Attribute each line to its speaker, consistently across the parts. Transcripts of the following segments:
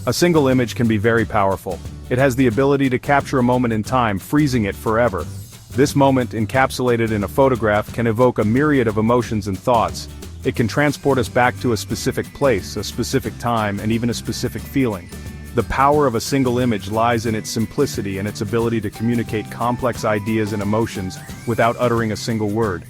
Speaker 1: A single image can be very powerful. It has the ability to capture a moment in time, freezing it forever. This moment, encapsulated in a photograph, can evoke a myriad of emotions and thoughts. It can transport us back to a specific place, a specific time, and even a specific feeling. The power of a single image lies in its simplicity and its ability to communicate complex ideas and emotions without uttering a single word.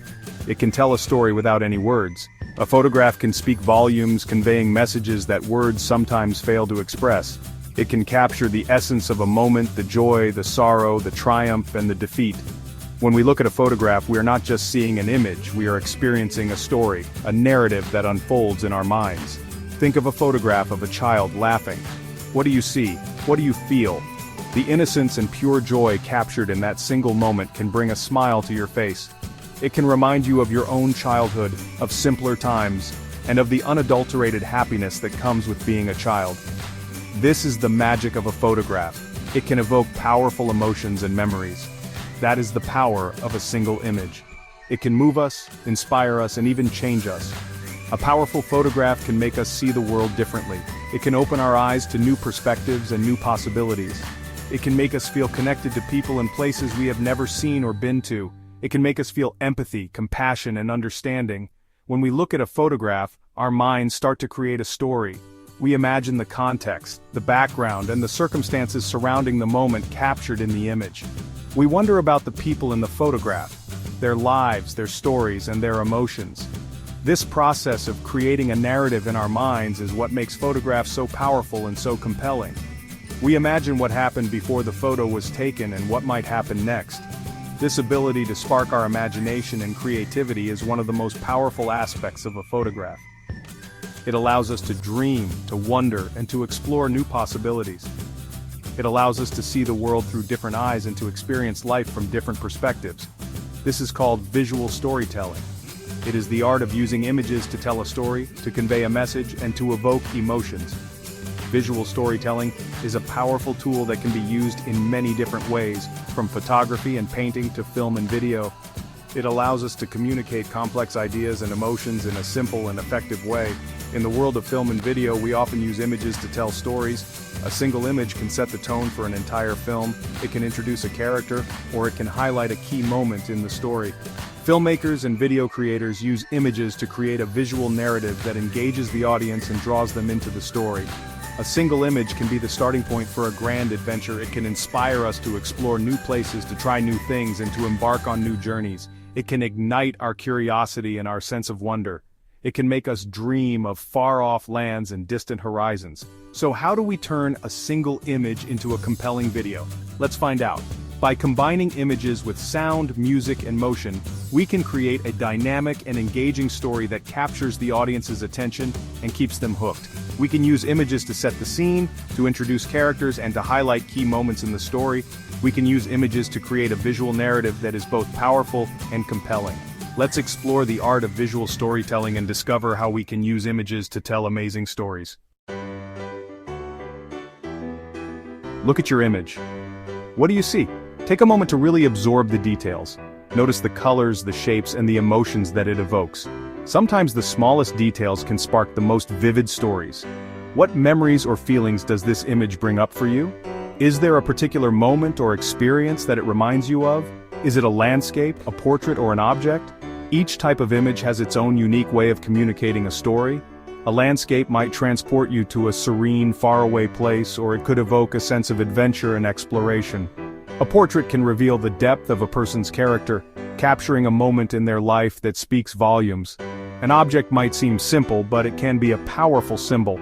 Speaker 1: It can tell a story without any words. A photograph can speak volumes, conveying messages that words sometimes fail to express. It can capture the essence of a moment, the joy, the sorrow, the triumph, and the defeat. When we look at a photograph, we are not just seeing an image, we are experiencing a story, a narrative that unfolds in our minds. Think of a photograph of a child laughing. What do you see? What do you feel? The innocence and pure joy captured in that single moment can bring a smile to your face. It can remind you of your own childhood, of simpler times, and of the unadulterated happiness that comes with being a child. This is the magic of a photograph. It can evoke powerful emotions and memories. That is the power of a single image. It can move us, inspire us, and even change us. A powerful photograph can make us see the world differently. It can open our eyes to new perspectives and new possibilities. It can make us feel connected to people and places we have never seen or been to. It can make us feel empathy, compassion, and understanding. When we look at a photograph, our minds start to create a story. We imagine the context, the background, and the circumstances surrounding the moment captured in the image. We wonder about the people in the photograph, their lives, their stories, and their emotions. This process of creating a narrative in our minds is what makes photographs so powerful and so compelling. We imagine what happened before the photo was taken and what might happen next. This ability to spark our imagination and creativity is one of the most powerful aspects of a photograph. It allows us to dream, to wonder, and to explore new possibilities. It allows us to see the world through different eyes and to experience life from different perspectives. This is called visual storytelling. It is the art of using images to tell a story, to convey a message, and to evoke emotions. Visual storytelling is a powerful tool that can be used in many different ways, from photography and painting to film and video. It allows us to communicate complex ideas and emotions in a simple and effective way. In the world of film and video, we often use images to tell stories. A single image can set the tone for an entire film. It can introduce a character, or it can highlight a key moment in the story. Filmmakers and video creators use images to create a visual narrative that engages the audience and draws them into the story. A single image can be the starting point for a grand adventure. It can inspire us to explore new places, to try new things, and to embark on new journeys. It can ignite our curiosity and our sense of wonder. It can make us dream of far-off lands and distant horizons. So how do we turn a single image into a compelling video? Let's find out. By combining images with sound, music, and motion, we can create a dynamic and engaging story that captures the audience's attention and keeps them hooked. We can use images to set the scene, to introduce characters, and to highlight key moments in the story. We can use images to create a visual narrative that is both powerful and compelling. Let's explore the art of visual storytelling and discover how we can use images to tell amazing stories. Look at your image. What do you see? Take a moment to really absorb the details. Notice the colors, the shapes, and the emotions that it evokes. Sometimes the smallest details can spark the most vivid stories. What memories or feelings does this image bring up for you? Is there a particular moment or experience that it reminds you of? Is it a landscape, a portrait, or an object? Each type of image has its own unique way of communicating a story. A landscape might transport you to a serene, faraway place, or it could evoke a sense of adventure and exploration. A portrait can reveal the depth of a person's character, capturing a moment in their life that speaks volumes. An object might seem simple, but it can be a powerful symbol,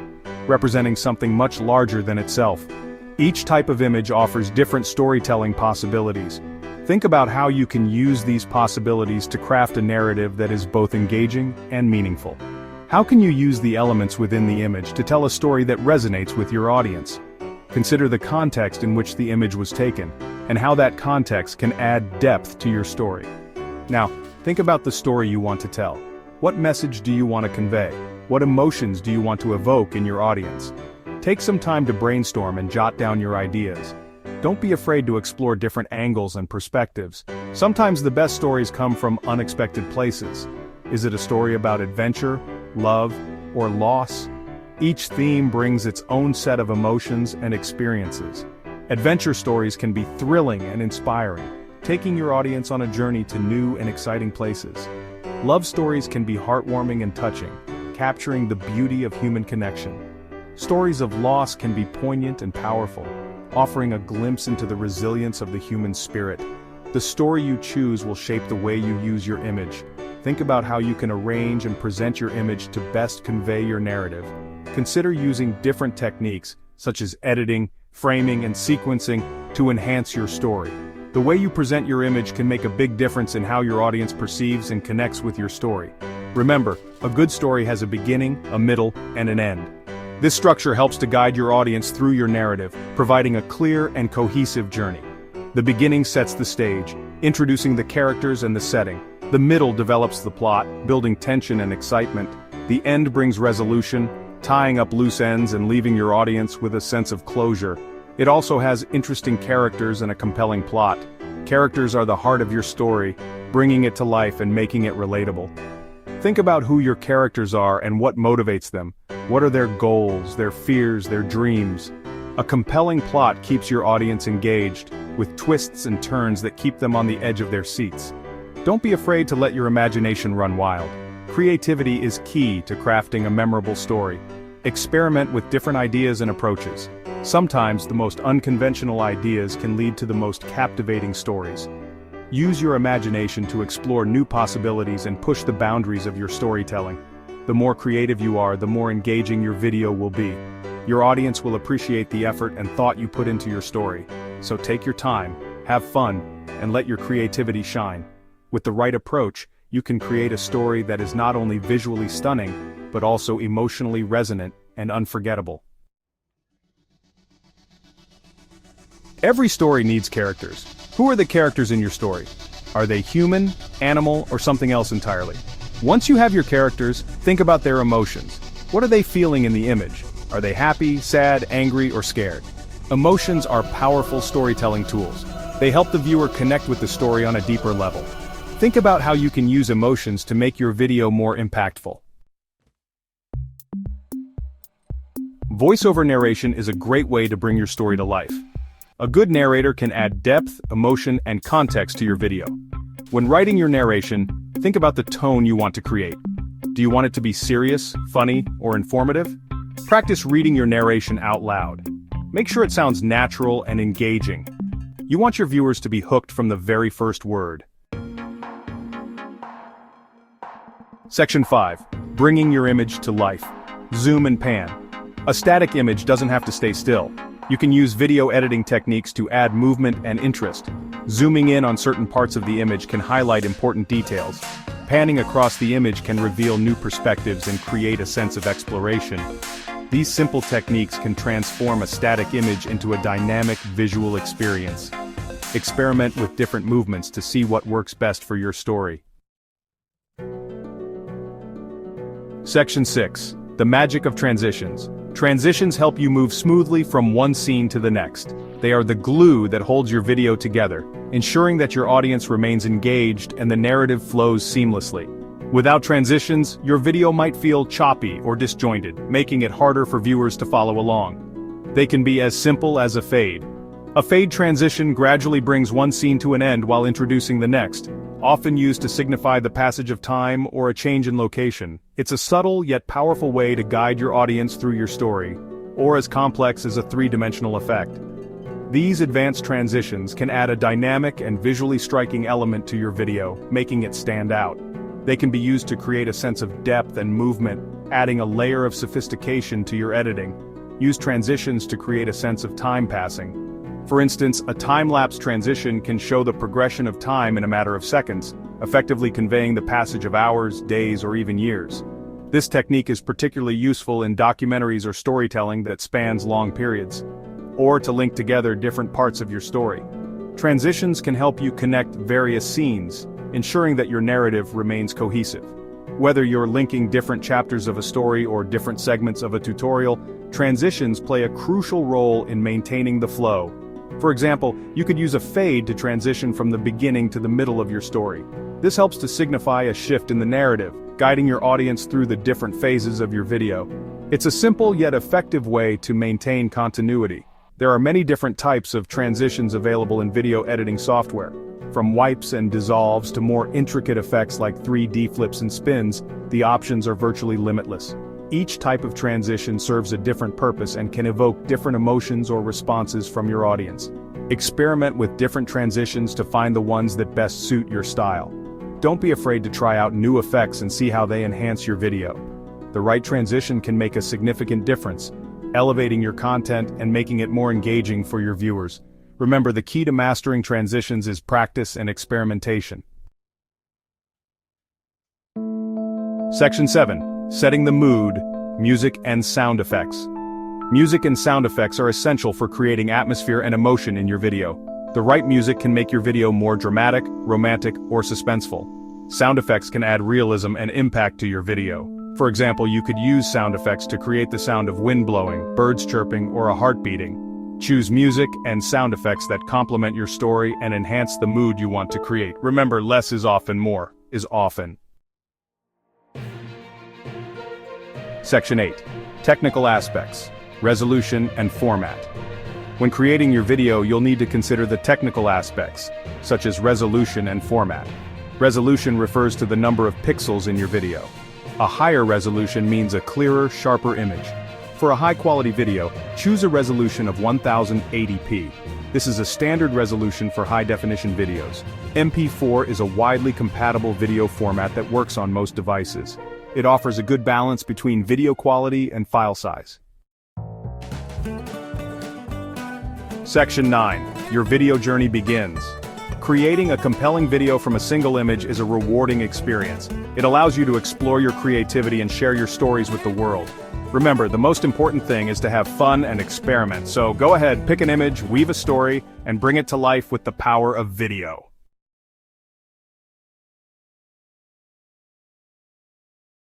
Speaker 1: representing something much larger than itself. Each type of image offers different storytelling possibilities. Think about how you can use these possibilities to craft a narrative that is both engaging and meaningful. How can you use the elements within the image to tell a story that resonates with your audience? Consider the context in which the image was taken, and how that context can add depth to your story. Now, think about the story you want to tell. What message do you want to convey? What emotions do you want to evoke in your audience? Take some time to brainstorm and jot down your ideas. Don't be afraid to explore different angles and perspectives. Sometimes the best stories come from unexpected places. Is it a story about adventure, love, or loss? Each theme brings its own set of emotions and experiences. Adventure stories can be thrilling and inspiring, taking your audience on a journey to new and exciting places. Love stories can be heartwarming and touching, capturing the beauty of human connection. Stories of loss can be poignant and powerful, offering a glimpse into the resilience of the human spirit. The story you choose will shape the way you use your image. Think about how you can arrange and present your image to best convey your narrative. Consider using different techniques, such as editing, framing, and sequencing, to enhance your story. The way you present your image can make a big difference in how your audience perceives and connects with your story. Remember, a good story has a beginning, a middle, and an end. This structure helps to guide your audience through your narrative, providing a clear and cohesive journey. The beginning sets the stage, introducing the characters and the setting. The middle develops the plot, building tension and excitement. The end brings resolution, tying up loose ends and leaving your audience with a sense of closure. It also has interesting characters and a compelling plot. Characters are the heart of your story, bringing it to life and making it relatable. Think about who your characters are and what motivates them. What are their goals, their fears, their dreams? A compelling plot keeps your audience engaged, with twists and turns that keep them on the edge of their seats. Don't be afraid to let your imagination run wild. Creativity is key to crafting a memorable story. Experiment with different ideas and approaches. Sometimes the most unconventional ideas can lead to the most captivating stories. Use your imagination to explore new possibilities and push the boundaries of your storytelling. The more creative you are, the more engaging your video will be. Your audience will appreciate the effort and thought you put into your story. So take your time, have fun, and let your creativity shine. With the right approach, you can create a story that is not only visually stunning, but also emotionally resonant and unforgettable. Every story needs characters. Who are the characters in your story? Are they human, animal, or something else entirely? Once you have your characters, think about their emotions. What are they feeling in the image? Are they happy, sad, angry, or scared? Emotions are powerful storytelling tools. They help the viewer connect with the story on a deeper level. Think about how you can use emotions to make your video more impactful. Voiceover narration is a great way to bring your story to life. A good narrator can add depth, emotion, and context to your video. When writing your narration, think about the tone you want to create. Do you want it to be serious, funny, or informative? Practice reading your narration out loud. Make sure it sounds natural and engaging. You want your viewers to be hooked from the very first word. Section 5. Bringing your image to life. Zoom and pan. A static image doesn't have to stay still. You can use video editing techniques to add movement and interest. Zooming in on certain parts of the image can highlight important details. Panning across the image can reveal new perspectives and create a sense of exploration. These simple techniques can transform a static image into a dynamic visual experience. Experiment with different movements to see what works best for your story. Section 6. The magic of transitions. Transitions help you move smoothly from one scene to the next. They are the glue that holds your video together, ensuring that your audience remains engaged and the narrative flows seamlessly. Without transitions, your video might feel choppy or disjointed, making it harder for viewers to follow along. They can be as simple as a fade. A fade transition gradually brings one scene to an end while introducing the next, often used to signify the passage of time or a change in location. It's a subtle yet powerful way to guide your audience through your story, or as complex as a three-dimensional effect. These advanced transitions can add a dynamic and visually striking element to your video, making it stand out. They can be used to create a sense of depth and movement, adding a layer of sophistication to your editing. Use transitions to create a sense of time passing. For instance, a time-lapse transition can show the progression of time in a matter of seconds, effectively conveying the passage of hours, days, or even years. This technique is particularly useful in documentaries or storytelling that spans long periods, or to link together different parts of your story. Transitions can help you connect various scenes, ensuring that your narrative remains cohesive. Whether you're linking different chapters of a story or different segments of a tutorial, transitions play a crucial role in maintaining the flow. For example, you could use a fade to transition from the beginning to the middle of your story. This helps to signify a shift in the narrative, guiding your audience through the different phases of your video. It's a simple yet effective way to maintain continuity. There are many different types of transitions available in video editing software. From wipes and dissolves to more intricate effects like 3D flips and spins, the options are virtually limitless. Each type of transition serves a different purpose and can evoke different emotions or responses from your audience. Experiment with different transitions to find the ones that best suit your style. Don't be afraid to try out new effects and see how they enhance your video. The right transition can make a significant difference, elevating your content and making it more engaging for your viewers. Remember, the key to mastering transitions is practice and experimentation. Section 7. Setting the mood, music and sound effects. Music and sound effects are essential for creating atmosphere and emotion in your video. The right music can make your video more dramatic, romantic, or suspenseful. Sound effects can add realism and impact to your video. For example, you could use sound effects to create the sound of wind blowing, birds chirping, or a heart beating. Choose music and sound effects that complement your story and enhance the mood you want to create. Remember, less is often more, is often. Section 8. Technical aspects, resolution and format. When creating your video, you'll need to consider the technical aspects, such as resolution and format. Resolution refers to the number of pixels in your video. A higher resolution means a clearer, sharper image. For a high-quality video, choose a resolution of 1080p. This is a standard resolution for high-definition videos. MP4 is a widely compatible video format that works on most devices. It offers a good balance between video quality and file size. Section 9. Your video journey begins. Creating a compelling video from a single image is a rewarding experience. It allows you to explore your creativity and share your stories with the world. Remember, the most important thing is to have fun and experiment, so go ahead, pick an image, weave a story, and bring it to life with the power of video.